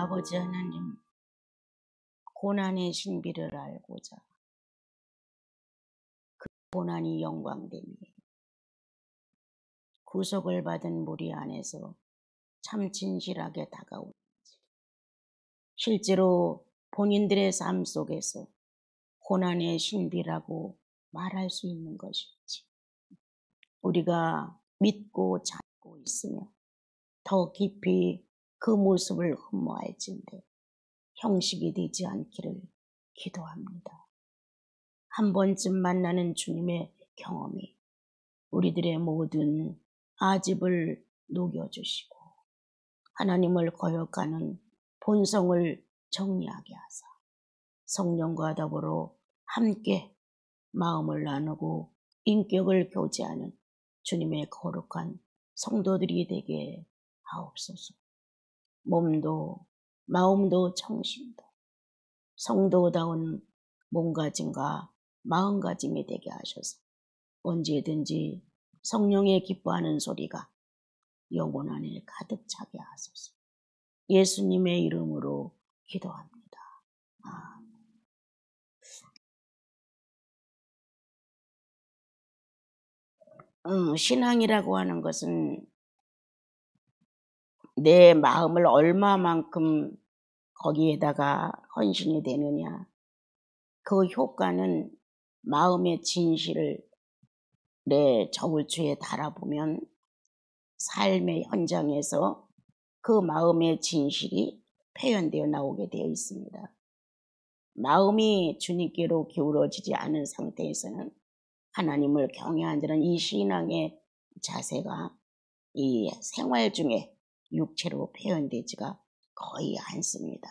아버지 하나님, 고난의 신비를 알고자 그 고난이 영광되니 구속을 받은 무리 안에서 참 진실하게 다가오는지, 실제로 본인들의 삶 속에서 고난의 신비라고 말할 수 있는 것인지, 우리가 믿고 찾고 있으며 더 깊이 그 모습을 흠모할진대 형식이 되지 않기를 기도합니다. 한 번쯤 만나는 주님의 경험이 우리들의 모든 아집을 녹여주시고 하나님을 거역하는 본성을 정리하게 하사 성령과 더불어 함께 마음을 나누고 인격을 교제하는 주님의 거룩한 성도들이 되게 하옵소서. 몸도 마음도 정신도 성도다운 몸가짐과 마음가짐이 되게 하셔서 언제든지 성령의 기뻐하는 소리가 영혼 안에 가득 차게 하소서. 예수님의 이름으로 기도합니다. 신앙이라고 하는 것은 내 마음을 얼마만큼 거기에다가 헌신이 되느냐, 그 효과는 마음의 진실을 내 저울추에 달아보면 삶의 현장에서 그 마음의 진실이 표현되어 나오게 되어 있습니다. 마음이 주님께로 기울어지지 않은 상태에서는 하나님을 경외한다는 이 신앙의 자세가 이 생활 중에 육체로 표현되지가 거의 않습니다.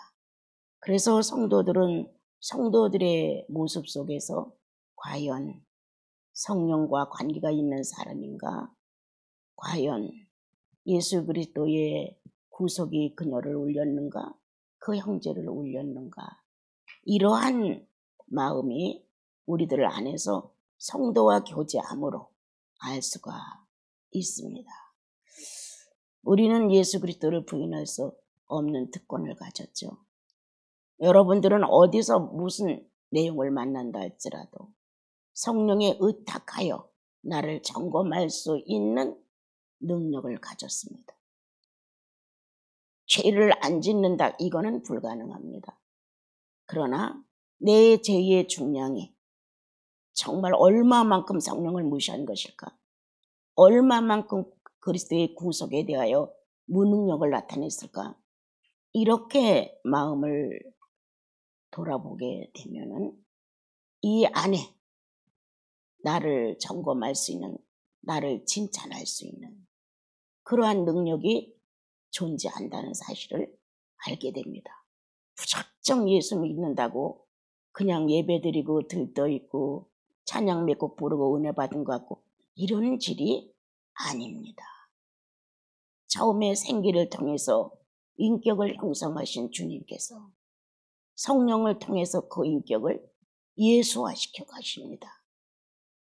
그래서 성도들은 성도들의 모습 속에서 과연 성령과 관계가 있는 사람인가, 과연 예수 그리스도의 구속이 그녀를 울렸는가, 그 형제를 울렸는가, 이러한 마음이 우리들 안에서 성도와 교제함으로 알 수가 있습니다. 우리는 예수 그리스도를 부인할 수 없는 특권을 가졌죠. 여러분들은 어디서 무슨 내용을 만난다 할지라도 성령에 의탁하여 나를 점검할 수 있는 능력을 가졌습니다. 죄를 안 짓는다, 이거는 불가능합니다. 그러나 내 죄의 중량이 정말 얼마만큼 성령을 무시한 것일까? 얼마만큼 그리스도의 구속에 대하여 무능력을 나타냈을까? 이렇게 마음을 돌아보게 되면은 이 안에 나를 점검할 수 있는, 나를 칭찬할 수 있는 그러한 능력이 존재한다는 사실을 알게 됩니다. 무작정 예수 믿는다고 그냥 예배드리고 들떠있고 찬양 몇 곡 부르고 은혜 받은 것 같고 이런 질이 아닙니다. 처음에 생기를 통해서 인격을 형성하신 주님께서 성령을 통해서 그 인격을 예수화시켜 가십니다.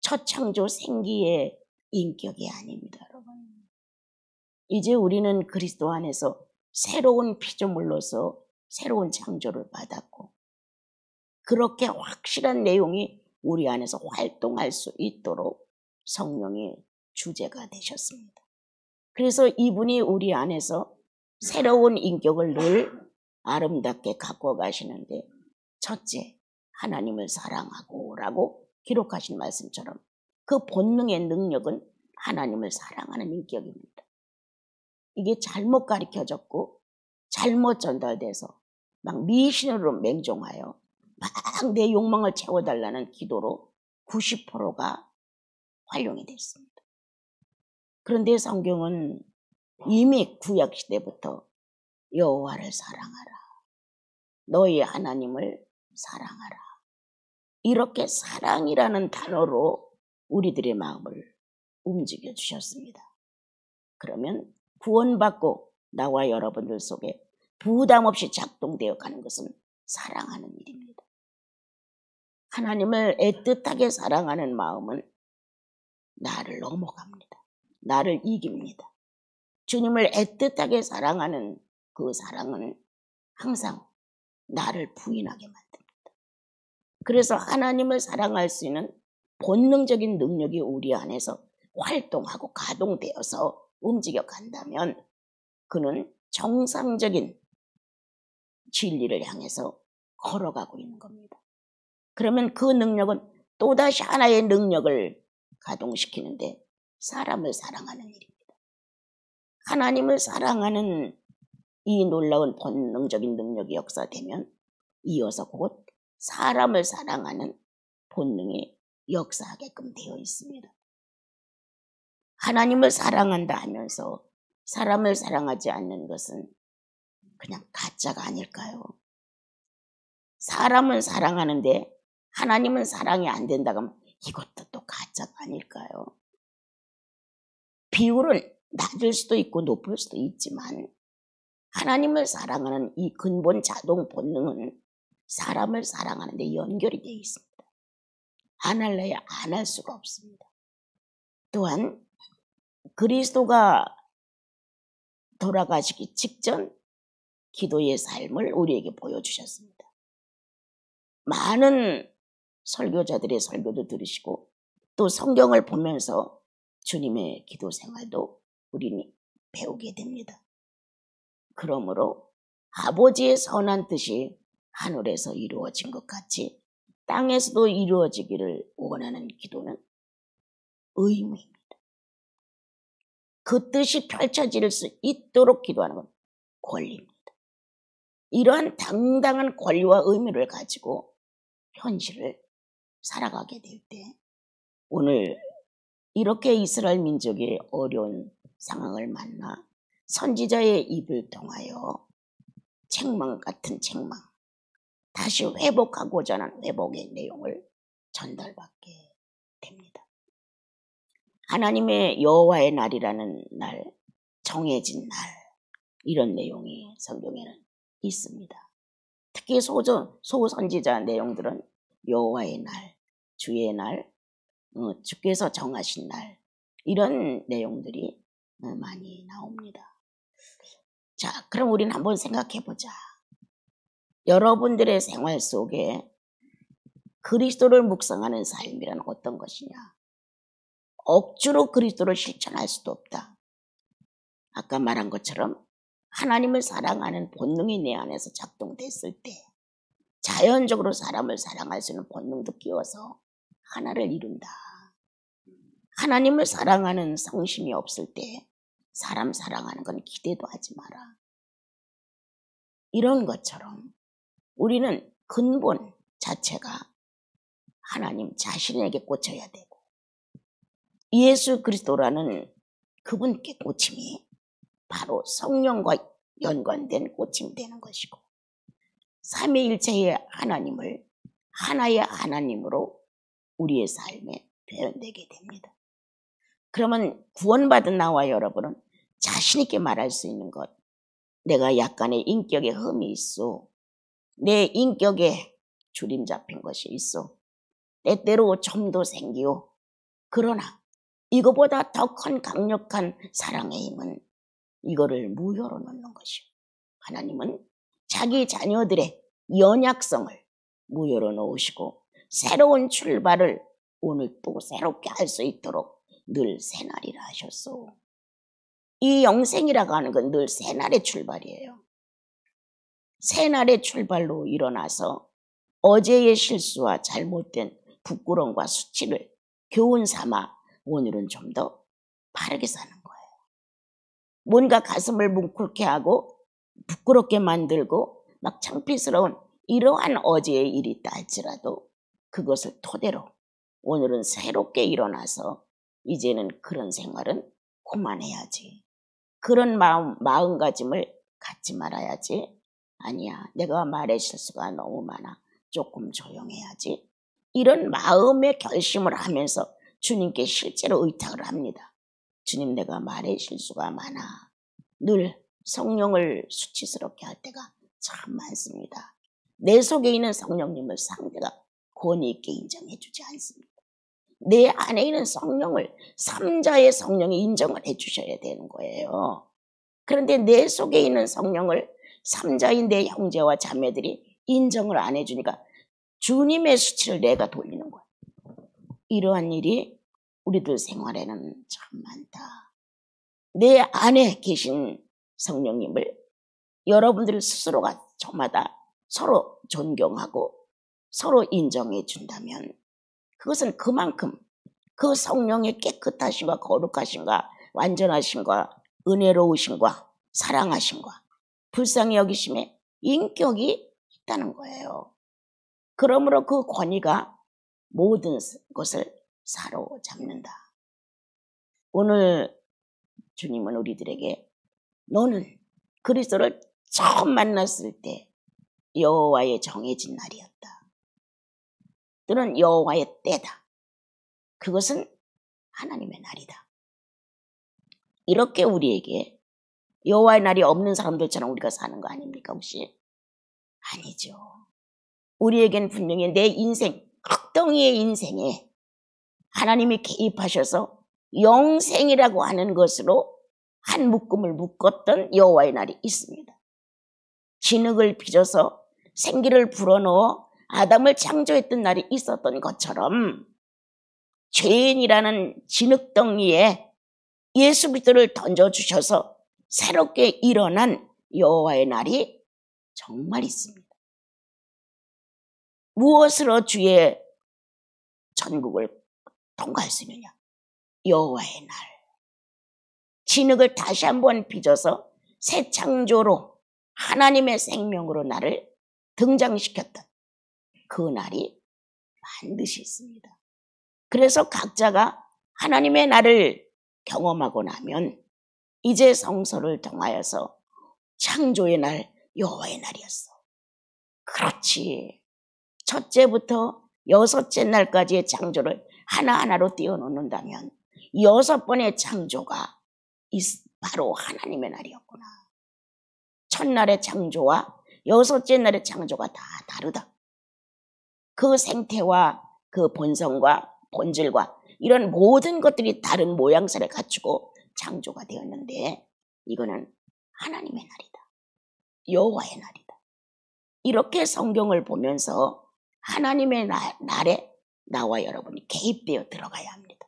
첫 창조 생기의 인격이 아닙니다, 여러분. 이제 우리는 그리스도 안에서 새로운 피조물로서 새로운 창조를 받았고 그렇게 확실한 내용이 우리 안에서 활동할 수 있도록 성령이 주제가 되셨습니다. 그래서 이분이 우리 안에서 새로운 인격을 늘 아름답게 갖고 가시는데, 첫째, 하나님을 사랑하고 라고 기록하신 말씀처럼 그 본능의 능력은 하나님을 사랑하는 인격입니다. 이게 잘못 가르쳐졌고 잘못 전달돼서 막 미신으로 맹종하여 막 내 욕망을 채워달라는 기도로 90%가 활용이 됐습니다. 그런데 성경은 이미 구약시대부터 여호와를 사랑하라, 너희 하나님을 사랑하라, 이렇게 사랑이라는 단어로 우리들의 마음을 움직여 주셨습니다. 그러면 구원받고 나와 여러분들 속에 부담 없이 작동되어 가는 것은 사랑하는 일입니다. 하나님을 애틋하게 사랑하는 마음은 나를 넘어갑니다. 나를 이깁니다. 주님을 애틋하게 사랑하는 그 사랑은 항상 나를 부인하게 만듭니다. 그래서 하나님을 사랑할 수 있는 본능적인 능력이 우리 안에서 활동하고 가동되어서 움직여 간다면 그는 정상적인 진리를 향해서 걸어가고 있는 겁니다. 그러면 그 능력은 또다시 하나의 능력을 가동시키는데 사람을 사랑하는 일입니다. 하나님을 사랑하는 이 놀라운 본능적인 능력이 역사되면 이어서 곧 사람을 사랑하는 본능이 역사하게끔 되어 있습니다. 하나님을 사랑한다 하면서 사람을 사랑하지 않는 것은 그냥 가짜가 아닐까요? 사람은 사랑하는데 하나님은 사랑이 안 된다고 하면 이것도 또 가짜가 아닐까요? 비율은 낮을 수도 있고 높을 수도 있지만 하나님을 사랑하는 이 근본 자동 본능은 사람을 사랑하는 데 연결이 되어 있습니다. 안 할래야 안 할 수가 없습니다. 또한 그리스도가 돌아가시기 직전 기도의 삶을 우리에게 보여주셨습니다. 많은 설교자들의 설교도 들으시고 또 성경을 보면서 주님의 기도 생활도 우리는 배우게 됩니다. 그러므로 아버지의 선한 뜻이 하늘에서 이루어진 것 같이 땅에서도 이루어지기를 원하는 기도는 의무입니다. 그 뜻이 펼쳐질 수 있도록 기도하는 건 권리입니다. 이러한 당당한 권리와 의무를 가지고 현실을 살아가게 될 때 오늘 이렇게 이스라엘 민족의 어려운 상황을 만나 선지자의 입을 통하여 책망 같은 책망, 다시 회복하고자 하는 회복의 내용을 전달받게 됩니다. 하나님의 여호와의 날이라는 날, 정해진 날, 이런 내용이 성경에는 있습니다. 특히 소선지자 내용들은 여호와의 날, 주의 날, 주께서 정하신 날, 이런 내용들이 많이 나옵니다. 자, 그럼 우리는 한번 생각해 보자. 여러분들의 생활 속에 그리스도를 묵상하는 삶이란 어떤 것이냐? 억지로 그리스도를 실천할 수도 없다. 아까 말한 것처럼 하나님을 사랑하는 본능이 내 안에서 작동됐을 때 자연적으로 사람을 사랑할 수 있는 본능도 끼워서 하나를 이룬다. 하나님을 사랑하는 성심이 없을 때 사람 사랑하는 건 기대도 하지 마라. 이런 것처럼 우리는 근본 자체가 하나님 자신에게 꽂혀야 되고 예수 그리스도라는 그분께 꽂힘이 바로 성령과 연관된 꽂힘이 되는 것이고 삼위일체의 하나님을 하나의 하나님으로 우리의 삶에 표현되게 됩니다. 그러면 구원받은 나와 여러분은 자신 있게 말할 수 있는 것, 내가 약간의 인격에 흠이 있어, 내 인격에 주림 잡힌 것이 있어, 때때로 점도 생기요. 그러나 이거보다 더 큰 강력한 사랑의 힘은 이거를 무효로 놓는 것이요. 하나님은 자기 자녀들의 연약성을 무효로 놓으시고 새로운 출발을 오늘 또 새롭게 할 수 있도록 늘 새날이라 하셨소. 이 영생이라고 하는 건 늘 새날의 출발이에요. 새날의 출발로 일어나서 어제의 실수와 잘못된 부끄러움과 수치를 교훈 삼아 오늘은 좀 더 바르게 사는 거예요. 뭔가 가슴을 뭉클게 하고 부끄럽게 만들고 막 창피스러운 이러한 어제의 일이 있다 할지라도 그것을 토대로 오늘은 새롭게 일어나서 이제는 그런 생활은 그만해야지. 그런 마음가짐을 갖지 말아야지. 아니야, 내가 말의 실수가 너무 많아. 조금 조용해야지. 이런 마음의 결심을 하면서 주님께 실제로 의탁을 합니다. 주님, 내가 말의 실수가 많아. 늘 성령을 수치스럽게 할 때가 참 많습니다. 내 속에 있는 성령님을 상대가 권위 있게 인정해 주지 않습니다. 내 안에 있는 성령을 삼자의 성령이 인정을 해 주셔야 되는 거예요. 그런데 내 속에 있는 성령을 삼자인 내 형제와 자매들이 인정을 안 해주니까 주님의 수치를 내가 돌리는 거야. 이러한 일이 우리들 생활에는 참 많다. 내 안에 계신 성령님을 여러분들 스스로가 저마다 서로 존경하고 서로 인정해 준다면 그것은 그만큼 그 성령의 깨끗하심과 거룩하심과 완전하심과 은혜로우심과 사랑하심과 불쌍히 여기심에 인격이 있다는 거예요. 그러므로 그 권위가 모든 것을 사로잡는다. 오늘 주님은 우리들에게 너는 그리스도를 처음 만났을 때 여호와의 정해진 날이었다. 또는 여호와의 때다. 그것은 하나님의 날이다. 이렇게 우리에게 여호와의 날이 없는 사람들처럼 우리가 사는 거 아닙니까 혹시? 아니죠. 우리에겐 분명히 내 인생, 흙덩이의 인생에 하나님이 개입하셔서 영생이라고 하는 것으로 한 묶음을 묶었던 여호와의 날이 있습니다. 진흙을 빚어서 생기를 불어넣어 아담을 창조했던 날이 있었던 것처럼 죄인이라는 진흙덩이에 예수 그리스도를 던져주셔서 새롭게 일어난 여호와의 날이 정말 있습니다. 무엇으로 주의 천국을 통과할 수 있느냐? 여호와의 날. 진흙을 다시 한번 빚어서 새 창조로 하나님의 생명으로 나를 등장시켰던 그 날이 반드시 있습니다. 그래서 각자가 하나님의 날을 경험하고 나면 이제 성서를 통하여서 창조의 날, 여호와의 날이었어. 그렇지. 첫째부터 여섯째 날까지의 창조를 하나하나로 띄워놓는다면 6번의 창조가 바로 하나님의 날이었구나. 첫날의 창조와 여섯째 날의 창조가 다 다르다. 그 생태와 그 본성과 본질과 이런 모든 것들이 다른 모양새를 갖추고 창조가 되었는데 이거는 하나님의 날이다. 여호와의 날이다. 이렇게 성경을 보면서 하나님의 날에 나와 여러분이 개입되어 들어가야 합니다.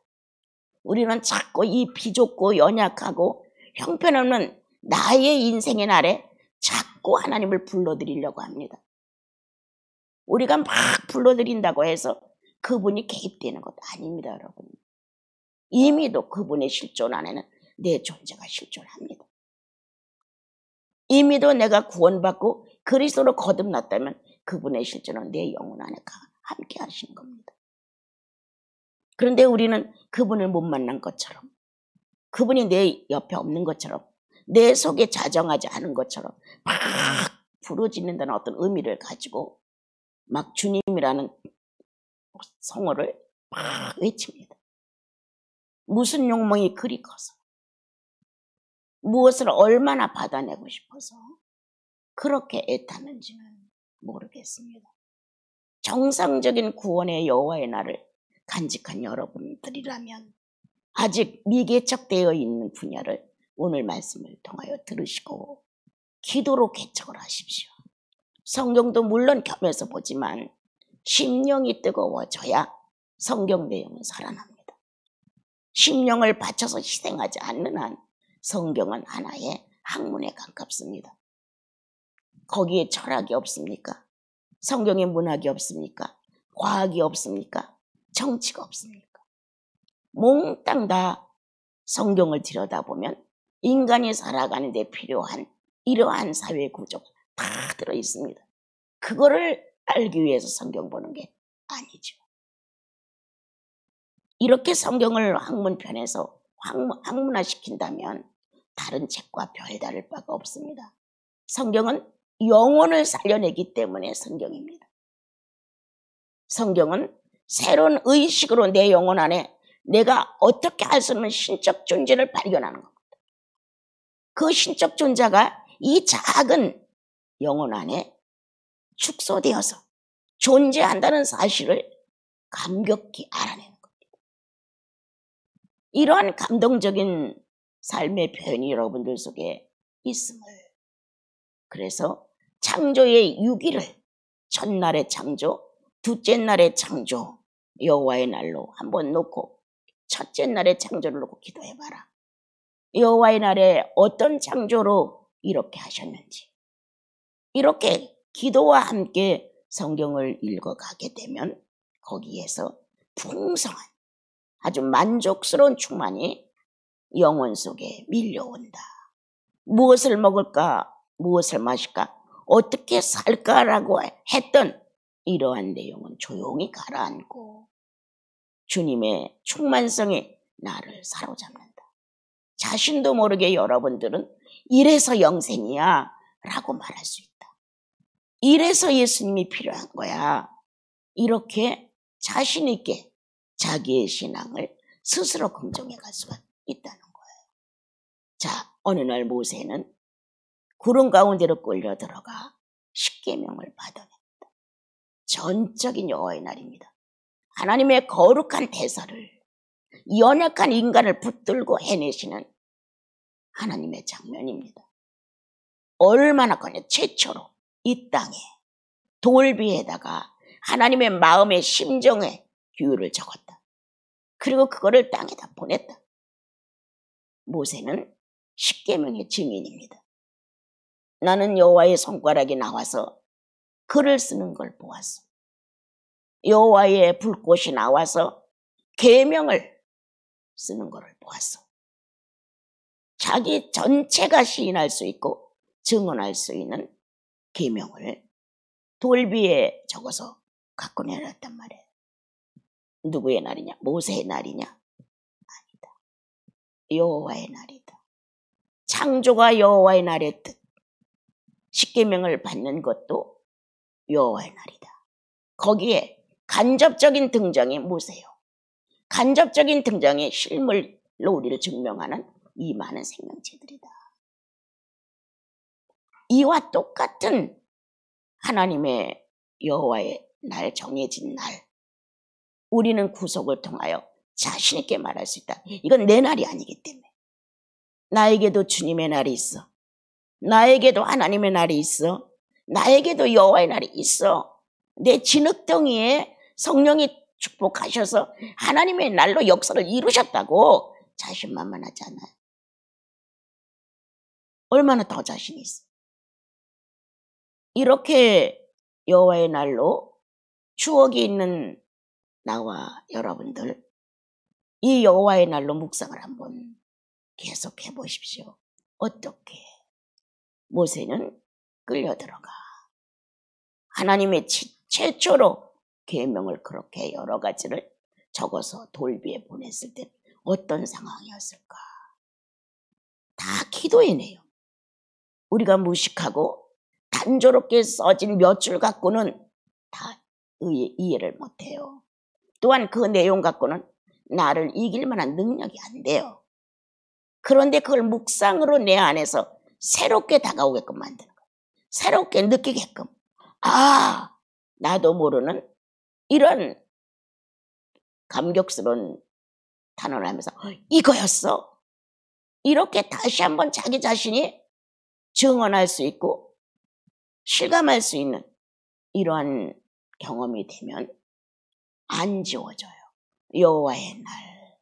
우리는 자꾸 이 비좁고 연약하고 형편없는 나의 인생의 날에 자꾸 하나님을 불러드리려고 합니다. 우리가 막 불러드린다고 해서 그분이 개입되는 것도 아닙니다, 여러분. 이미도 그분의 실존 안에는 내 존재가 실존합니다. 이미도 내가 구원받고 그리스도로 거듭났다면 그분의 실존은 내 영혼 안에 함께 하시는 겁니다. 그런데 우리는 그분을 못 만난 것처럼, 그분이 내 옆에 없는 것처럼, 내 속에 자정하지 않은 것처럼 막 부르짖는다는 어떤 의미를 가지고 막 주님이라는 성호를 막 외칩니다. 무슨 욕망이 그리 커서, 무엇을 얼마나 받아내고 싶어서 그렇게 애타는지는 모르겠습니다. 정상적인 구원의 여호와의 날을 간직한 여러분들이라면 아직 미개척되어 있는 분야를 오늘 말씀을 통하여 들으시고 기도로 개척을 하십시오. 성경도 물론 겸해서 보지만 심령이 뜨거워져야 성경 내용은 살아납니다. 심령을 바쳐서 희생하지 않는 한 성경은 하나의 학문에 가깝습니다. 거기에 철학이 없습니까? 성경에 문학이 없습니까? 과학이 없습니까? 정치가 없습니까? 몽땅 다 성경을 들여다보면 인간이 살아가는 데 필요한 이러한 사회 구조가 다 들어있습니다. 그거를 알기 위해서 성경 보는 게 아니죠. 이렇게 성경을 학문편에서 학문화시킨다면 다른 책과 별다를 바가 없습니다. 성경은 영혼을 살려내기 때문에 성경입니다. 성경은 새로운 의식으로 내 영혼 안에 내가 어떻게 할 수 없는 신적 존재를 발견하는 겁니다. 그 신적 존재가 이 작은 영혼 안에 축소되어서 존재한다는 사실을 감격히 알아내는 겁니다. 이러한 감동적인 삶의 표현이 여러분들 속에 있음을 그래서 창조의 6일을 첫날의 창조, 둘째 날의 창조, 여호와의 날로 한번 놓고 첫째 날의 창조를 놓고 기도해봐라. 여호와의 날에 어떤 창조로 이렇게 하셨는지, 이렇게 기도와 함께 성경을 읽어가게 되면 거기에서 풍성한 아주 만족스러운 충만이 영혼 속에 밀려온다. 무엇을 먹을까, 무엇을 마실까, 어떻게 살까라고 했던 이러한 내용은 조용히 가라앉고 주님의 충만성이 나를 사로잡는다. 자신도 모르게 여러분들은 이래서 영생이야 라고 말할 수 있다. 이래서 예수님이 필요한 거야. 이렇게 자신 있게 자기의 신앙을 스스로 긍정해 갈 수가 있다는 거예요. 자, 어느 날 모세는 구름 가운데로 끌려 들어가 십계명을 받아냈다. 전적인 여호와의 날입니다. 하나님의 거룩한 대사를 연약한 인간을 붙들고 해내시는 하나님의 장면입니다. 얼마나 거냐, 최초로 이 땅에 돌비에다가 하나님의 마음의 심정의 규율을 적었다. 그리고 그거를 땅에다 보냈다. 모세는 십계명의 증인입니다. 나는 여호와의 손가락이 나와서 글을 쓰는 걸 보았어. 여호와의 불꽃이 나와서 계명을 쓰는 것을 보았어. 자기 전체가 시인할 수 있고 증언할 수 있는 계명을 돌비에 적어서 갖고 내놨단 말이에요. 누구의 날이냐? 모세의 날이냐? 아니다. 여호와의 날이다. 창조가 여호와의 날의 뜻. 십계명을 받는 것도 여호와의 날이다. 거기에 간접적인 등장이 모세요. 간접적인 등장이 실물로 우리를 증명하는 이 많은 생명체들이다. 이와 똑같은 하나님의 여호와의 날, 정해진 날, 우리는 구속을 통하여 자신 있게 말할 수 있다. 이건 내 날이 아니기 때문에. 나에게도 주님의 날이 있어. 나에게도 하나님의 날이 있어. 나에게도 여호와의 날이 있어. 내 진흙덩이에 성령이 축복하셔서 하나님의 날로 역사를 이루셨다고 자신만만하지 않아요. 얼마나 더 자신이 있어. 이렇게 여호와의 날로 추억이 있는 나와 여러분들, 이 여호와의 날로 묵상을 한번 계속해 보십시오. 어떻게? 모세는 끌려 들어가 하나님의 최초로 계명을 그렇게 여러 가지를 적어서 돌비에 보냈을 때 어떤 상황이었을까? 다 기도의 내용. 우리가 무식하고 단조롭게 써진 몇 줄 갖고는 다 이해를 못해요. 또한 그 내용 갖고는 나를 이길 만한 능력이 안 돼요. 그런데 그걸 묵상으로 내 안에서 새롭게 다가오게끔 만드는 거예요. 새롭게 느끼게끔. 아, 나도 모르는 이런 감격스러운 단어를 하면서 이거였어. 이렇게 다시 한번 자기 자신이 증언할 수 있고 실감할 수 있는 이러한 경험이 되면 안 지워져요. 여호와의 날,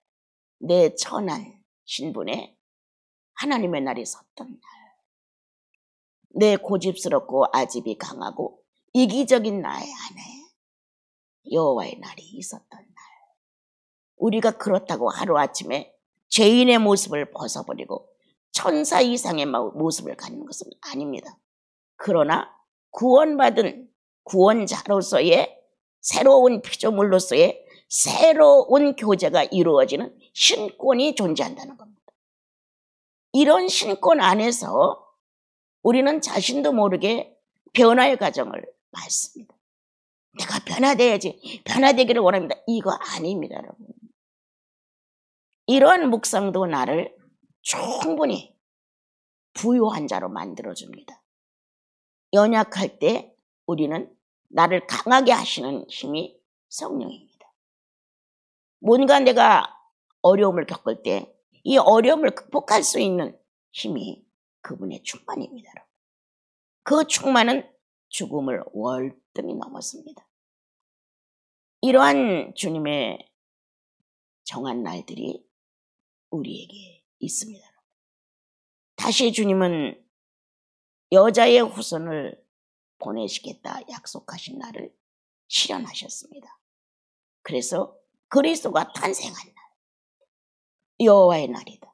내 천한 신분에 하나님의 날이 섰던 날, 내 고집스럽고 아집이 강하고 이기적인 나의 안에 여호와의 날이 있었던 날. 우리가 그렇다고 하루아침에 죄인의 모습을 벗어버리고 천사 이상의 모습을 갖는 것은 아닙니다. 그러나 구원받은 구원자로서의 새로운 피조물로서의 새로운 교제가 이루어지는 신권이 존재한다는 겁니다. 이런 신권 안에서 우리는 자신도 모르게 변화의 과정을 밟습니다. 내가 변화돼야지, 변화되기를 원합니다. 이거 아닙니다, 여러분. 이러한 묵상도 나를 충분히 부유한 자로 만들어줍니다. 연약할 때 우리는 나를 강하게 하시는 힘이 성령입니다. 뭔가 내가 어려움을 겪을 때 이 어려움을 극복할 수 있는 힘이 그분의 충만입니다. 그 충만은 죽음을 월등히 넘었습니다. 이러한 주님의 정한 날들이 우리에게 있습니다. 다시 주님은 여자의 후손을 보내시겠다 약속하신 날을 실현하셨습니다. 그래서 그리스도가 탄생한 날, 여호와의 날이다.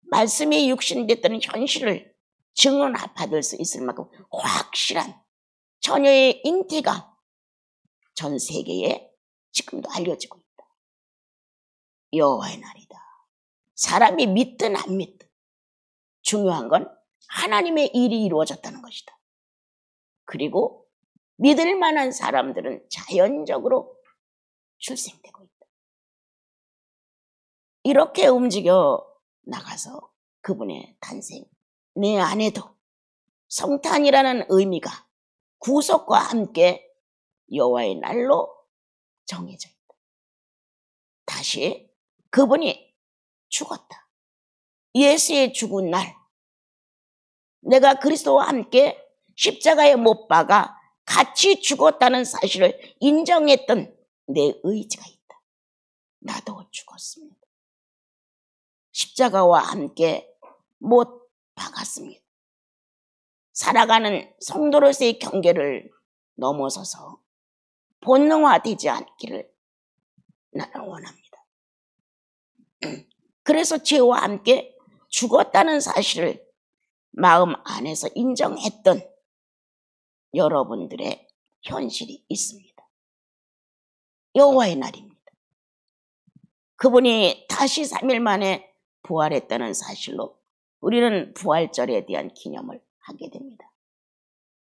말씀이 육신됐다는 현실을 증언받을 수 있을 만큼 확실한 처녀의 잉태가 전 세계에 지금도 알려지고 있다. 여호와의 날이다. 사람이 믿든 안 믿든 중요한 건 하나님의 일이 이루어졌다는 것이다. 그리고 믿을 만한 사람들은 자연적으로 출생되고 있다. 이렇게 움직여 나가서 그분의 탄생, 내 안에도 성탄이라는 의미가 구속과 함께 여호와의 날로 정해져 있다. 다시 그분이 죽었다. 예수의 죽은 날, 내가 그리스도와 함께 십자가에 못 박아 같이 죽었다는 사실을 인정했던 내 의지가 있다. 나도 죽었습니다. 십자가와 함께 못 박았습니다. 살아가는 성도로서의 경계를 넘어서서 본능화되지 않기를 나는 원합니다. 그래서 죄와 함께 죽었다는 사실을 마음 안에서 인정했던 여러분들의 현실이 있습니다. 여호와의 날입니다. 그분이 다시 3일 만에 부활했다는 사실로 우리는 부활절에 대한 기념을 하게 됩니다.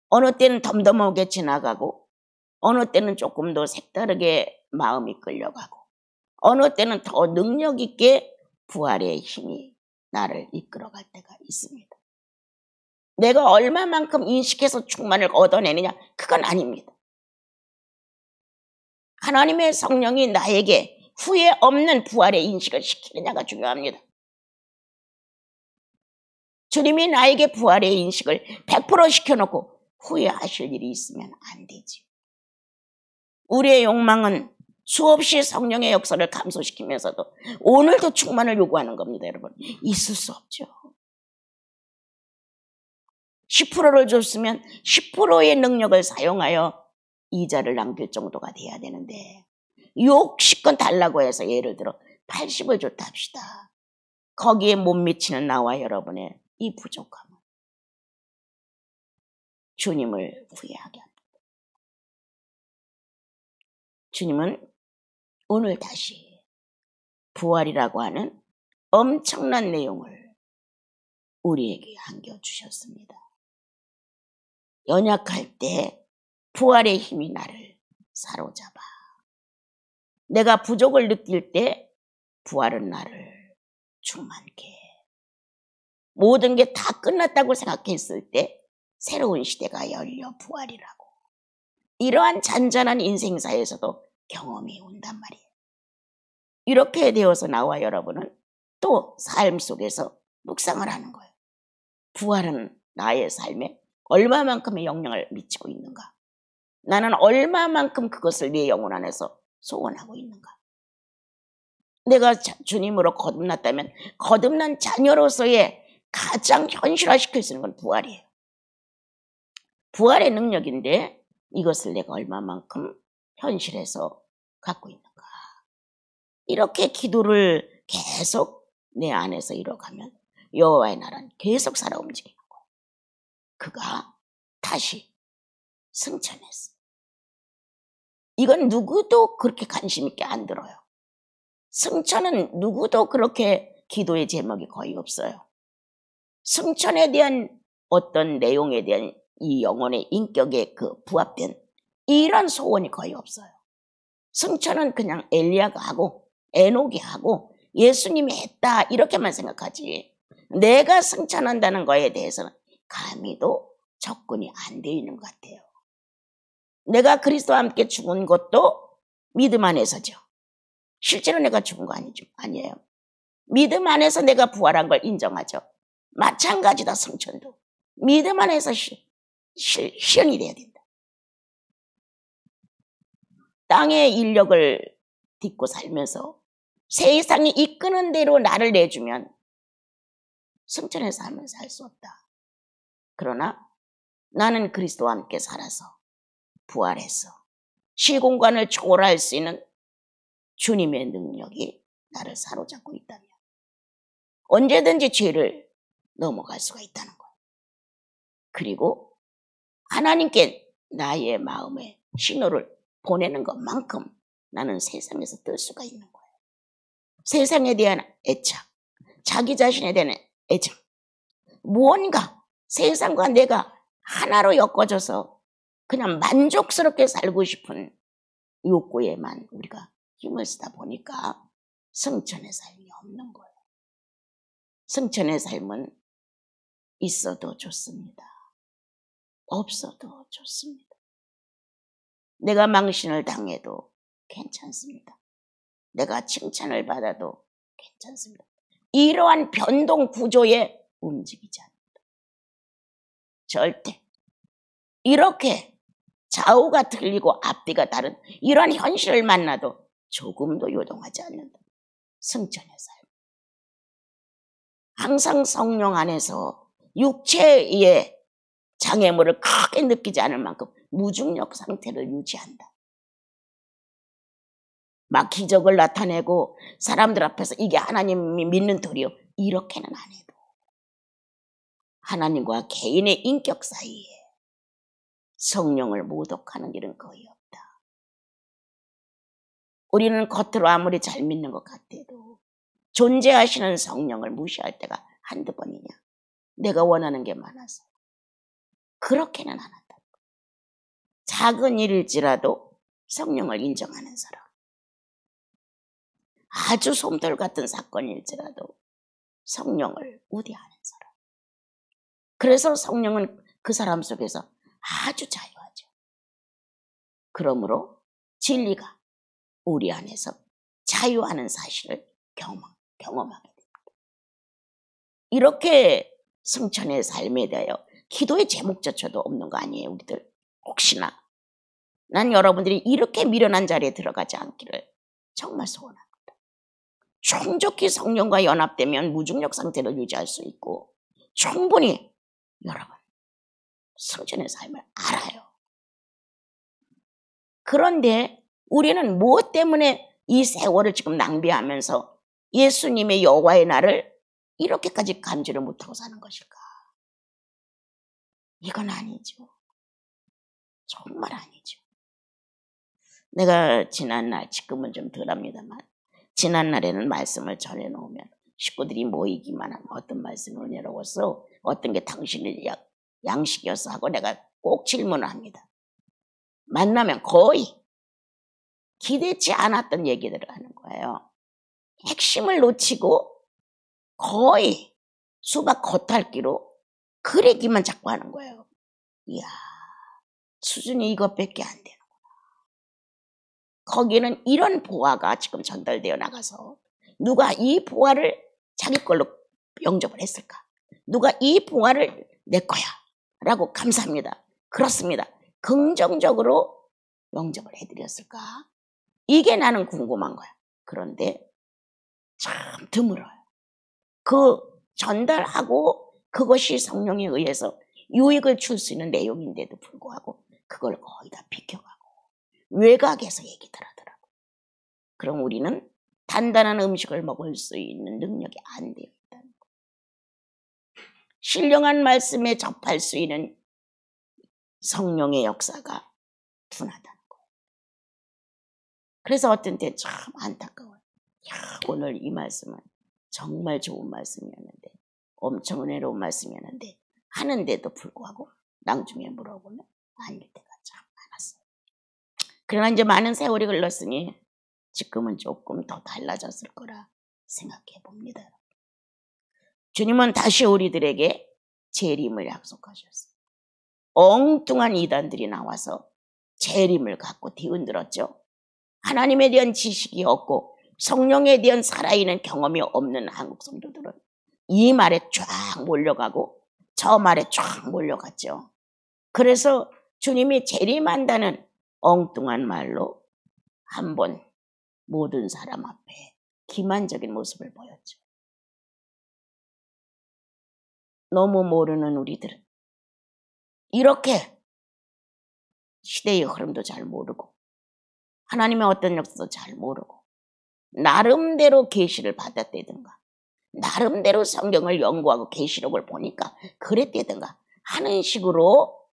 어느 때는 덤덤하게 지나가고 어느 때는 조금 더 색다르게 마음이 끌려가고 어느 때는 더 능력 있게 부활의 힘이 나를 이끌어갈 때가 있습니다. 내가 얼마만큼 인식해서 충만을 얻어내느냐, 그건 아닙니다. 하나님의 성령이 나에게 후회 없는 부활의 인식을 시키느냐가 중요합니다. 주님이 나에게 부활의 인식을 100% 시켜놓고 후회하실 일이 있으면 안 되지. 우리의 욕망은 수없이 성령의 역사를 감소시키면서도 오늘도 충만을 요구하는 겁니다, 여러분. 있을 수 없죠. 10%를 줬으면 10%의 능력을 사용하여 이자를 남길 정도가 돼야 되는데 60건 달라고 해서 예를 들어 80을 줬다 합시다. 거기에 못 미치는 나와 여러분의 이 부족함은 주님을 후회하게 합니다. 주님은 오늘 다시 부활이라고 하는 엄청난 내용을 우리에게 안겨주셨습니다. 연약할 때 부활의 힘이 나를 사로잡아. 내가 부족을 느낄 때 부활은 나를 충만케 해. 모든 게 다 끝났다고 생각했을 때 새로운 시대가 열려 부활이라고. 이러한 잔잔한 인생사에서도 경험이 온단 말이에요. 이렇게 되어서 나와 여러분은 또 삶 속에서 묵상을 하는 거예요. 부활은 나의 삶에 얼마만큼의 영향을 미치고 있는가? 나는 얼마만큼 그것을 내 영혼 안에서 소원하고 있는가? 내가 주님으로 거듭났다면 거듭난 자녀로서의 가장 현실화시킬 수 있는 건 부활이에요. 부활의 능력인데 이것을 내가 얼마만큼 현실에서 갖고 있는가? 이렇게 기도를 계속 내 안에서 이뤄가면 여호와의 나라는 계속 살아 움직이는 거예요. 그가 다시 승천했어. 이건 누구도 그렇게 관심 있게 안 들어요. 승천은 누구도 그렇게 기도의 제목이 거의 없어요. 승천에 대한 어떤 내용에 대한 이 영혼의 인격에 그 부합된 이런 소원이 거의 없어요. 승천은 그냥 엘리야가 하고 에녹이 하고 예수님이 했다 이렇게만 생각하지 내가 승천한다는 거에 대해서는 감히도 접근이 안 되어 있는 것 같아요. 내가 그리스도와 함께 죽은 것도 믿음 안에서죠. 실제로 내가 죽은 거 아니에요. 믿음 안에서 내가 부활한 걸 인정하죠. 마찬가지다. 성천도 믿음 안에서 실현이 돼야 된다. 땅의 인력을 딛고 살면서 세상이 이끄는 대로 나를 내주면 성천의 삶을 살 수 없다. 그러나 나는 그리스도와 함께 살아서 부활해서 시공간을 초월할 수 있는 주님의 능력이 나를 사로잡고 있다면 언제든지 죄를 넘어갈 수가 있다는 거예요. 그리고 하나님께 나의 마음에 신호를 보내는 것만큼 나는 세상에서 뜰 수가 있는 거예요. 세상에 대한 애착, 자기 자신에 대한 애착, 무언가 세상과 내가 하나로 엮어져서 그냥 만족스럽게 살고 싶은 욕구에만 우리가 힘을 쓰다 보니까 성천의 삶이 없는 거예요. 성천의 삶은 있어도 좋습니다. 없어도 좋습니다. 내가 망신을 당해도 괜찮습니다. 내가 칭찬을 받아도 괜찮습니다. 이러한 변동 구조에 움직이지 않는다. 절대 이렇게 좌우가 틀리고 앞뒤가 다른 이러한 현실을 만나도 조금도 요동하지 않는다. 성천의 삶. 항상 성령 안에서 육체의 장애물을 크게 느끼지 않을 만큼 무중력 상태를 유지한다. 막 기적을 나타내고 사람들 앞에서 이게 하나님이 믿는 도리요, 이렇게는 안 해도 하나님과 개인의 인격 사이에 성령을 모독하는 일은 거의 없다. 우리는 겉으로 아무리 잘 믿는 것 같아도 존재하시는 성령을 무시할 때가 한두 번이냐. 내가 원하는 게 많아서 그렇게는 안 한다. 작은 일일지라도 성령을 인정하는 사람, 아주 솜털 같은 사건일지라도 성령을 우대하는 사람. 그래서 성령은 그 사람 속에서 아주 자유하죠. 그러므로 진리가 우리 안에서 자유하는 사실을 경험하게 됩니다. 이렇게 성천의 삶에 대하여 기도의 제목조차도 없는 거 아니에요, 우리들. 혹시나 난 여러분들이 이렇게 미련한 자리에 들어가지 않기를 정말 소원합니다. 충족히 성령과 연합되면 무중력 상태를 유지할 수 있고 충분히 여러분 성천의 삶을 알아요. 그런데 우리는 무엇 때문에 이 세월을 지금 낭비하면서 예수님의 여호와의 날을 이렇게까지 감지를 못하고 사는 것일까? 이건 아니죠. 정말 아니죠. 내가 지난날, 지금은 좀 덜합니다만 지난날에는 말씀을 전해놓으면 식구들이 모이기만 하면 어떤 말씀이 은혜로워서 어떤 게 당신의 양식이어서 하고 내가 꼭 질문을 합니다. 만나면 거의 기대치 않았던 얘기들을 하는 거예요. 핵심을 놓치고 거의 수박 겉핥기로 그 얘기만 자꾸 하는 거예요. 이야, 수준이 이것밖에 안 되는구나. 거기는 이런 보화가 지금 전달되어 나가서 누가 이 보화를 자기 걸로 영접을 했을까? 누가 이 보화를 내 거야 라고 감사합니다. 그렇습니다. 긍정적으로 영접을 해드렸을까? 이게 나는 궁금한 거야. 그런데 참 드물어요. 그 전달하고 그것이 성령에 의해서 유익을 줄 수 있는 내용인데도 불구하고 그걸 거의 다 비켜가고 외곽에서 얘기들 하더라고. 그럼 우리는 단단한 음식을 먹을 수 있는 능력이 안 되어 있다는 거. 신령한 말씀에 접할 수 있는 성령의 역사가 둔하다는 거예요. 그래서 어떤 때 참 안타까워요. 야, 오늘 이 말씀은 정말 좋은 말씀이었는데, 엄청 은혜로운 말씀이었는데 하는데도 불구하고 나중에 물어보면 아닐 때가 참 많았어요. 그러나 이제 많은 세월이 흘렀으니 지금은 조금 더 달라졌을 거라 생각해 봅니다. 주님은 다시 우리들에게 재림을 약속하셨어요. 엉뚱한 이단들이 나와서 재림을 갖고 뒤흔들었죠. 하나님에 대한 지식이 없고 성령에 대한 살아있는 경험이 없는 한국 성도들은 이 말에 쫙 몰려가고 저 말에 쫙 몰려갔죠. 그래서 주님이 재림한다는 엉뚱한 말로 한번 모든 사람 앞에 기만적인 모습을 보였죠. 너무 모르는 우리들은 이렇게 시대의 흐름도 잘 모르고 하나님의 어떤 역사도 잘 모르고 나름대로 계시를 받았다든가 나름대로 성경을 연구하고 계시록을 보니까 그랬다든가 하는 식으로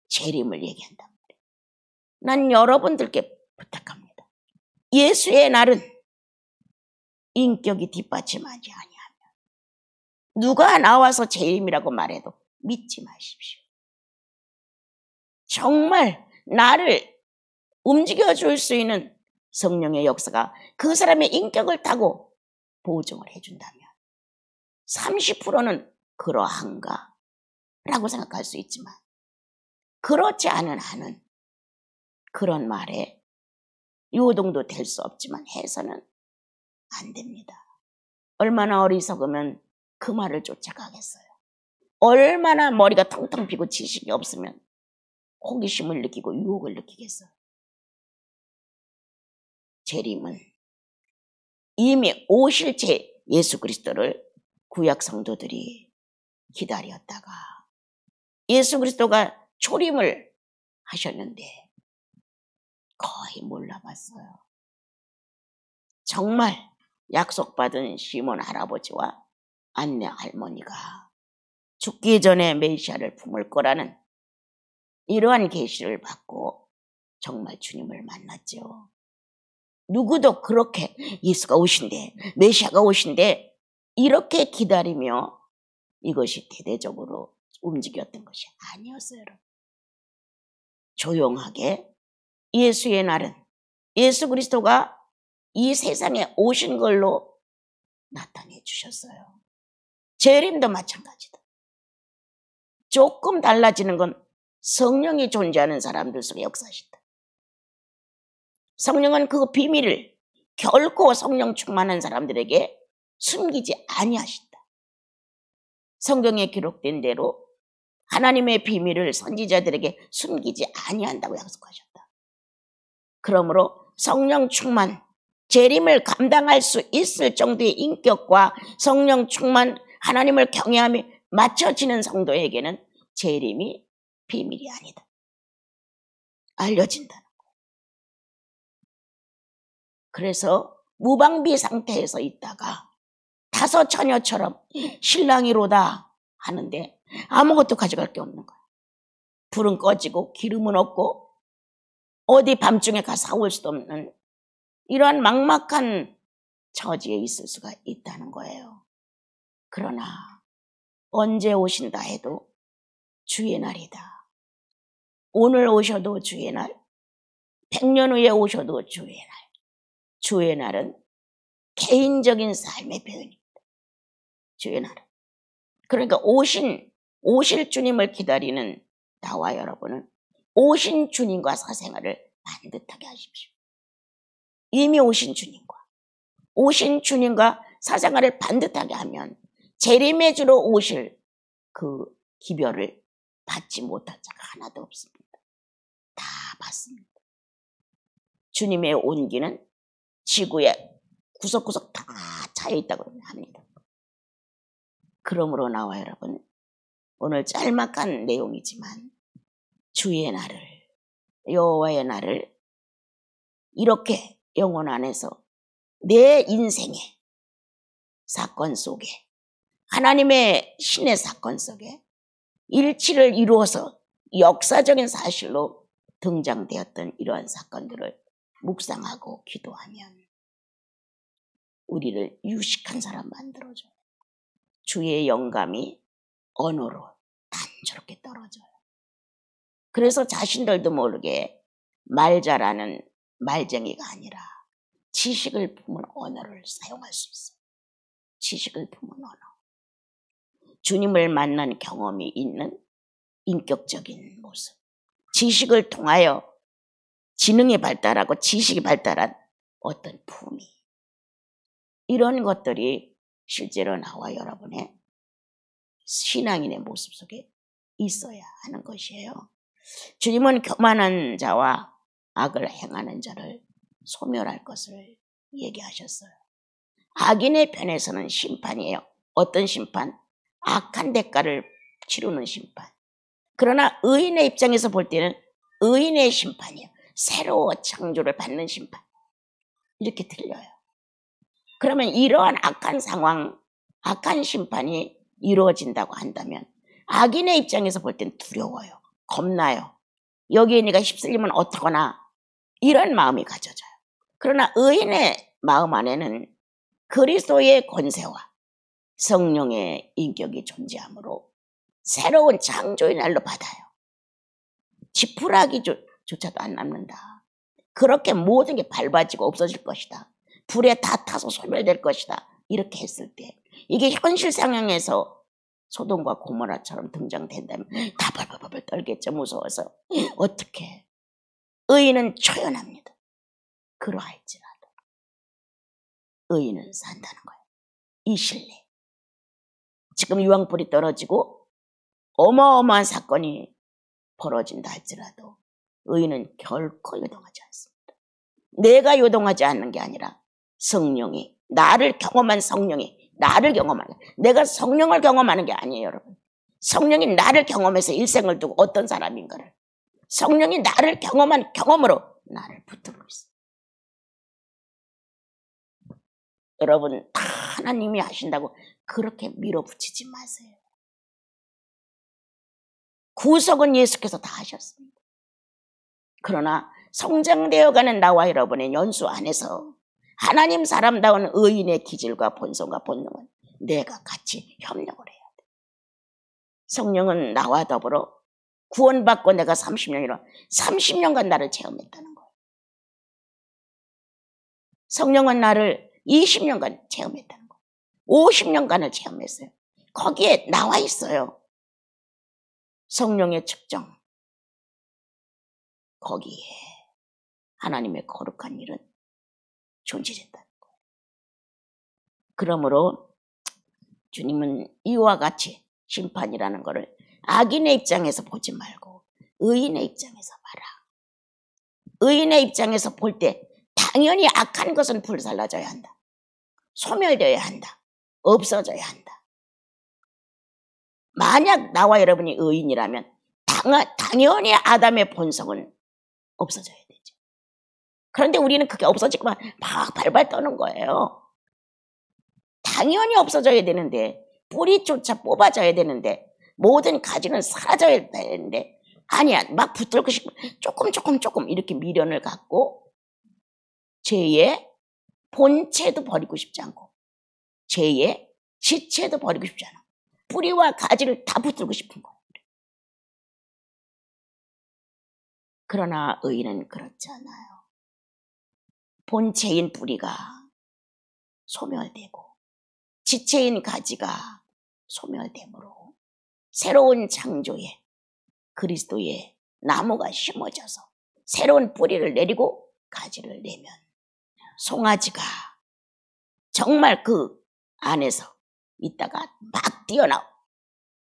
재림을 얘기한단 말이에요. 난 여러분들께 부탁합니다. 예수의 날은 인격이 뒷받침하지 아니하면 누가 나와서 재림이라고 말해도 믿지 마십시오. 정말 나를 움직여줄 수 있는 성령의 역사가 그 사람의 인격을 타고 보증을 해준다면 30%는 그러한가? 라고 생각할 수 있지만 그렇지 않은 한은 그런 말에 요동도 될 수 없지만 해서는 안 됩니다. 얼마나 어리석으면 그 말을 쫓아가겠어요. 얼마나 머리가 텅텅 비고 지식이 없으면 호기심을 느끼고 유혹을 느끼겠어요. 재림은 이미 오실 예수 그리스도를 구약 성도들이 기다렸다가 예수 그리스도가 초림을 하셨는데 거의 몰라봤어요. 정말 약속받은 시몬 할아버지와 안내 할머니가 죽기 전에 메시아를 품을 거라는 이러한 계시를 받고 정말 주님을 만났죠. 누구도 그렇게 예수가 오신대, 메시아가 오신대 이렇게 기다리며 이것이 대대적으로 움직였던 것이 아니었어요. 여러분. 조용하게 예수의 날은 예수 그리스도가 이 세상에 오신 걸로 나타내 주셨어요. 재림도 마찬가지다. 조금 달라지는 건 성령이 존재하는 사람들 속에 역사하신다. 성령은 그 비밀을 결코 성령 충만한 사람들에게 숨기지 아니하신다. 성경에 기록된 대로 하나님의 비밀을 선지자들에게 숨기지 아니한다고 약속하셨다. 그러므로 성령 충만, 재림을 감당할 수 있을 정도의 인격과 성령 충만, 하나님을 경외함이 맞춰지는 성도에게는 재림이 비밀이 아니다. 알려진다는 거. 그래서 무방비 상태에서 있다가 다섯 처녀처럼 신랑이로다 하는데 아무것도 가져갈 게 없는 거야. 불은 꺼지고 기름은 없고 어디 밤중에 가서 사올 수도 없는 이러한 막막한 처지에 있을 수가 있다는 거예요. 그러나 언제 오신다 해도 주의 날이다. 오늘 오셔도 주의 날, 100년 후에 오셔도 주의 날. 주의 날은 개인적인 삶의 표현입니다. 주의 날은. 그러니까 오실 주님을 기다리는 나와 여러분은 오신 주님과 사생활을 반듯하게 하십시오. 이미 오신 주님과 사생활을 반듯하게 하면 재림의 주로 오실 그 기별을 받지 못한 자가 하나도 없습니다. 다 받습니다. 주님의 온기는 지구에 구석구석 다 차여있다고 합니다. 그러므로 나와 여러분 오늘 짤막한 내용이지만 주의 날을 여호와의 날을 이렇게 영혼 안에서 내 인생의 사건 속에 하나님의 신의 사건 속에 일치를 이루어서 역사적인 사실로 등장되었던 이러한 사건들을 묵상하고 기도하면 우리를 유식한 사람 만들어줘요. 주의 영감이 언어로 단조롭게 떨어져요. 그래서 자신들도 모르게 말 잘하는 말쟁이가 아니라 지식을 품은 언어를 사용할 수 있어요. 지식을 품은 언어. 주님을 만난 경험이 있는 인격적인 모습. 지식을 통하여 지능이 발달하고 지식이 발달한 어떤 품위. 이런 것들이 실제로 나와 여러분의 신앙인의 모습 속에 있어야 하는 것이에요. 주님은 교만한 자와 악을 행하는 자를 소멸할 것을 얘기하셨어요. 악인의 편에서는 심판이에요. 어떤 심판? 악한 대가를 치르는 심판. 그러나 의인의 입장에서 볼 때는 의인의 심판이에요. 새로운 창조를 받는 심판. 이렇게 들려요. 그러면 이러한 악한 상황, 악한 심판이 이루어진다고 한다면 악인의 입장에서 볼 땐 두려워요. 겁나요. 여기에 네가 휩쓸리면 어떡하나 이런 마음이 가져져요. 그러나 의인의 마음 안에는 그리스도의 권세와 성령의 인격이 존재하므로 새로운 창조의 날로 받아요. 지푸라기조차도 안 남는다. 그렇게 모든 게 밟아지고 없어질 것이다. 불에 다 타서 소멸될 것이다. 이렇게 했을 때 이게 현실 상황에서 소돔과 고모라처럼 등장된다면 다 벌벌벌 떨겠죠. 무서워서. 어떻게? 의인은 초연합니다. 그러할지라도 의인은 산다는 거예요. 이 신뢰. 지금 유황불이 떨어지고 어마어마한 사건이 벌어진다 할지라도 의인은 결코 요동하지 않습니다. 내가 요동하지 않는 게 아니라 성령이, 나를 경험한 성령이 나를 경험하는, 내가 성령을 경험하는 게 아니에요, 여러분. 성령이 나를 경험해서 일생을 두고 어떤 사람인가를, 성령이 나를 경험한 경험으로 나를 붙들고 있어요. 여러분, 다 하나님이 하신다고 그렇게 밀어붙이지 마세요. 구속은 예수께서 다 하셨습니다. 그러나 성장되어가는 나와 여러분의 연수 안에서 하나님 사람다운 의인의 기질과 본성과 본능은 내가 같이 협력을 해야 돼. 성령은 나와 더불어 구원받고 내가 30년간 나를 체험했다는 거예요. 성령은 나를 20년간 체험했다는 거예요. 50년간을 체험했어요. 거기에 나와 있어요. 성령의 측정. 거기에 하나님의 거룩한 일은 존재된다는 거예요. 그러므로 주님은 이와 같이 심판이라는 것을 악인의 입장에서 보지 말고 의인의 입장에서 봐라. 의인의 입장에서 볼 때 당연히 악한 것은 불살라져야 한다. 소멸되어야 한다. 없어져야 한다. 만약 나와 여러분이 의인이라면 당연히 아담의 본성은 없어져야 되죠. 그런데 우리는 그게 없어지고만 막 발발 떠는 거예요. 당연히 없어져야 되는데, 뿌리조차 뽑아져야 되는데, 모든 가지는 사라져야 되는데, 아니야, 막 붙들고 싶고 조금 이렇게 미련을 갖고 죄의 본체도 버리고 싶지 않고 죄의 지체도 버리고 싶지 않아. 뿌리와 가지를 다 붙들고 싶은 거예요. 그러나 의인은 그렇지 않아요. 본체인 뿌리가 소멸되고 지체인 가지가 소멸되므로 새로운 창조에 그리스도의 나무가 심어져서 새로운 뿌리를 내리고 가지를 내면 송아지가 정말 그 안에서 있다가 막 뛰어나오고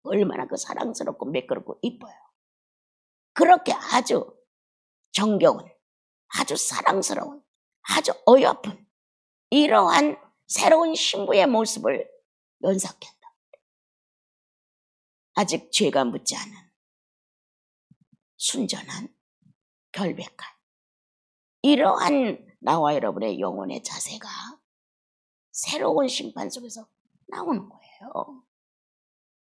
얼마나 그 사랑스럽고 매끄럽고 이뻐요. 그렇게 아주 정겨운, 아주 사랑스러운, 아주 어여쁜 이러한 새로운 신부의 모습을 연상한다. 아직 죄가 묻지 않은 순전한 결백한 이러한 나와 여러분의 영혼의 자세가 새로운 심판 속에서 나오는 거예요.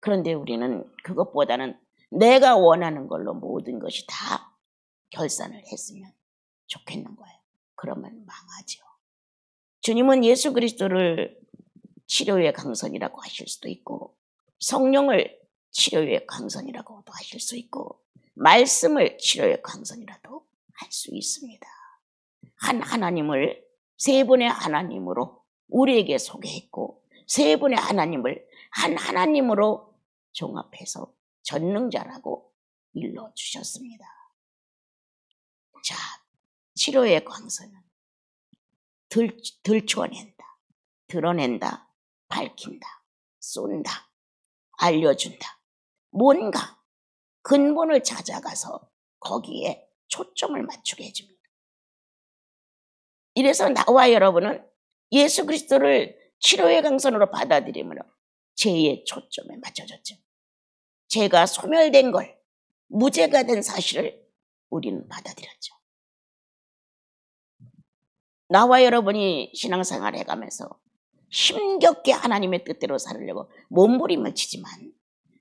그런데 우리는 그것보다는 내가 원하는 걸로 모든 것이 다 결산을 했으면 좋겠는 거예요. 그러면 망하죠. 주님은 예수 그리스도를 치료의 강선이라고 하실 수도 있고 성령을 치료의 강선이라고도 하실 수 있고 말씀을 치료의 강선이라도 할 수 있습니다. 한 하나님을 세 분의 하나님으로 우리에게 소개했고 세 분의 하나님을 한 하나님으로 종합해서 전능자라고 일러주셨습니다. 자, 치료의 강선은 들춰낸다, 드러낸다, 밝힌다, 쏜다, 알려준다. 뭔가 근본을 찾아가서 거기에 초점을 맞추게 해줍니다. 이래서 나와 여러분은 예수 그리스도를 치료의 강선으로 받아들이므로 죄의 초점에 맞춰졌죠. 죄가 소멸된 걸, 무죄가 된 사실을 우리는 받아들였죠. 나와 여러분이 신앙생활 해가면서 힘겹게 하나님의 뜻대로 살으려고 몸부림을 치지만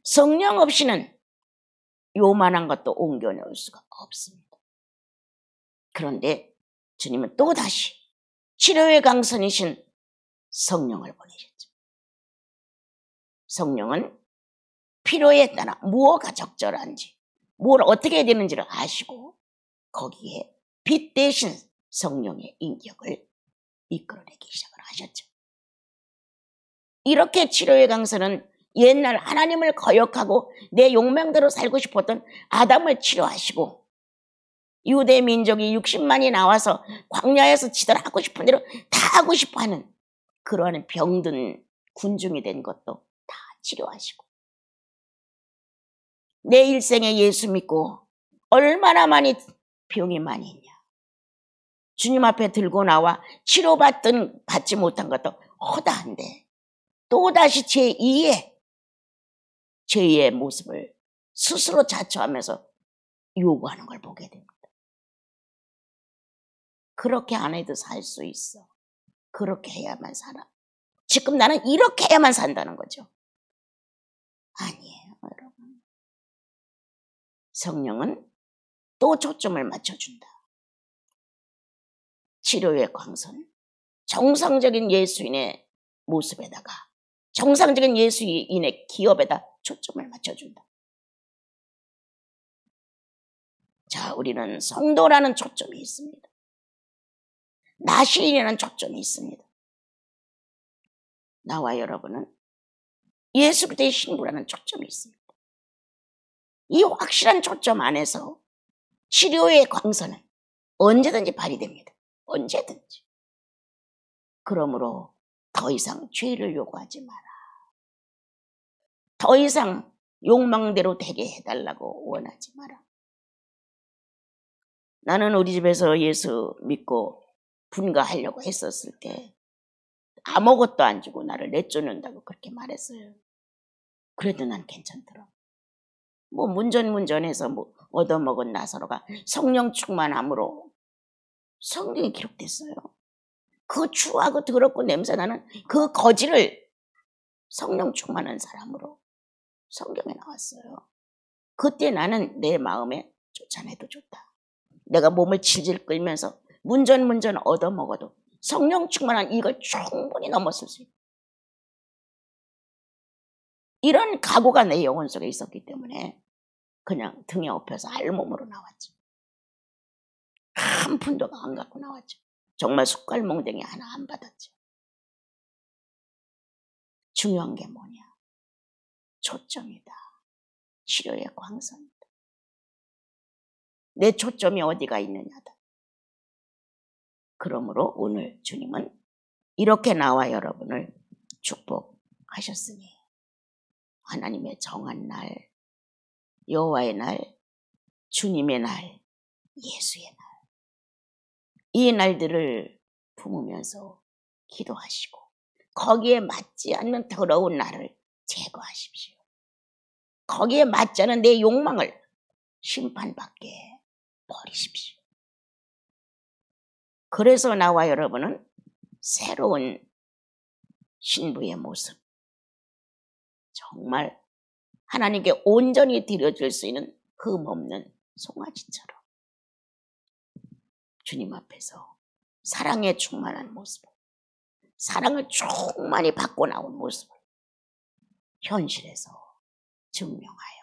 성령 없이는 요만한 것도 옮겨놓을 수가 없습니다. 그런데 주님은 또다시 치료의 강선이신 성령을 보내셨죠. 성령은 필요에 따라 무엇가 적절한지, 뭘 어떻게 해야 되는지를 아시고 거기에 빛 대신 성령의 인격을 이끌어내기 시작을 하셨죠. 이렇게 치료의 강선은 옛날 하나님을 거역하고 내 욕망대로 살고 싶었던 아담을 치료하시고 유대 민족이 60만이 나와서 광야에서 지들 하고 싶은 대로 다 하고 싶어하는 그러한 병든 군중이 된 것도 다 치료하시고 내 일생에 예수 믿고 얼마나 많이 병이 많이 있냐. 주님 앞에 들고 나와 치료받든 받지 못한 것도 허다한데 또다시 제2의 모습을 스스로 자처하면서 요구하는 걸 보게 됩니다. 그렇게 안 해도 살 수 있어. 그렇게 해야만 살아. 지금 나는 이렇게 해야만 산다는 거죠. 아니에요, 여러분. 성령은 또 초점을 맞춰준다. 치료의 광선, 정상적인 예수인의 모습에다가 정상적인 예수인의 기업에다 초점을 맞춰준다. 자, 우리는 성도라는 초점이 있습니다. 나시인이라는 초점이 있습니다. 나와 여러분은 예수 그리스도의 신부라는 초점이 있습니다. 이 확실한 초점 안에서 치료의 광선은 언제든지 발휘됩니다. 언제든지. 그러므로 더 이상 죄를 요구하지 마라. 더 이상 욕망대로 되게 해달라고 원하지 마라. 나는 우리 집에서 예수 믿고 분가하려고 했었을 때 아무것도 안 주고 나를 내쫓는다고 그렇게 말했어요. 그래도 난 괜찮더라. 뭐 문전해서 뭐 얻어먹은 나사로가 성령 충만함으로 성경에 기록됐어요. 그 추하고 더럽고 냄새나는 그 거지를 성령 충만한 사람으로 성경에 나왔어요. 그때 나는 내 마음에 쫓아내도 좋다. 내가 몸을 질질 끌면서 문전 얻어먹어도 성령 충만한 이걸 충분히 넘었을 수 있다. 이런 각오가 내 영혼 속에 있었기 때문에 그냥 등에 업혀서 알몸으로 나왔죠. 한 푼도 안 갖고 나왔죠. 정말 숟갈몽댕이 하나 안 받았죠. 중요한 게 뭐냐? 초점이다. 치료의 광선이다. 내 초점이 어디가 있느냐다. 그러므로 오늘 주님은 이렇게 나와 여러분을 축복하셨으니 하나님의 정한 날, 여호와의 날, 주님의 날, 예수의 날, 이 날들을 품으면서 기도하시고 거기에 맞지 않는 더러운 날을 제거하십시오. 거기에 맞지 않은 내 욕망을 심판받게 버리십시오. 그래서 나와 여러분은 새로운 신부의 모습, 정말 하나님께 온전히 드려줄 수 있는 흠없는 송아지처럼 주님 앞에서 사랑에 충만한 모습을, 사랑을 충만히 받고 나온 모습을 현실에서 증명하여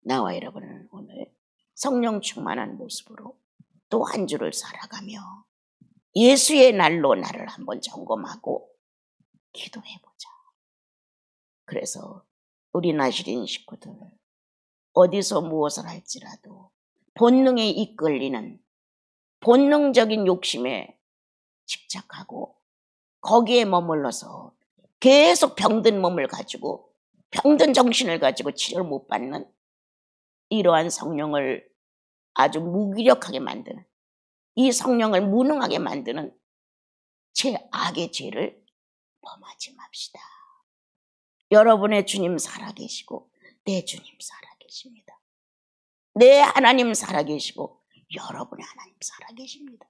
나와 여러분은 오늘 성령 충만한 모습으로 또 한 주를 살아가며 예수의 날로 나를 한번 점검하고 기도해보자. 그래서 우리 나시린 식구들 어디서 무엇을 할지라도 본능에 이끌리는 본능적인 욕심에 집착하고 거기에 머물러서 계속 병든 몸을 가지고 병든 정신을 가지고 치료를 못 받는 이러한 성령을 아주 무기력하게 만드는, 이 성령을 무능하게 만드는 악의 죄를 범하지 맙시다. 여러분의 주님 살아계시고 내 주님 살아계십니다. 내 하나님 살아계시고 여러분의 하나님 살아계십니다.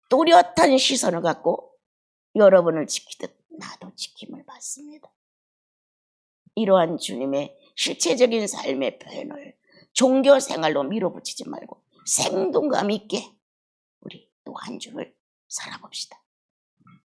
또렷한 시선을 갖고 여러분을 지키듯 나도 지킴을 받습니다. 이러한 주님의 실체적인 삶의 표현을 종교 생활로 밀어붙이지 말고 생동감 있게 우리 또 한 주를 살아봅시다.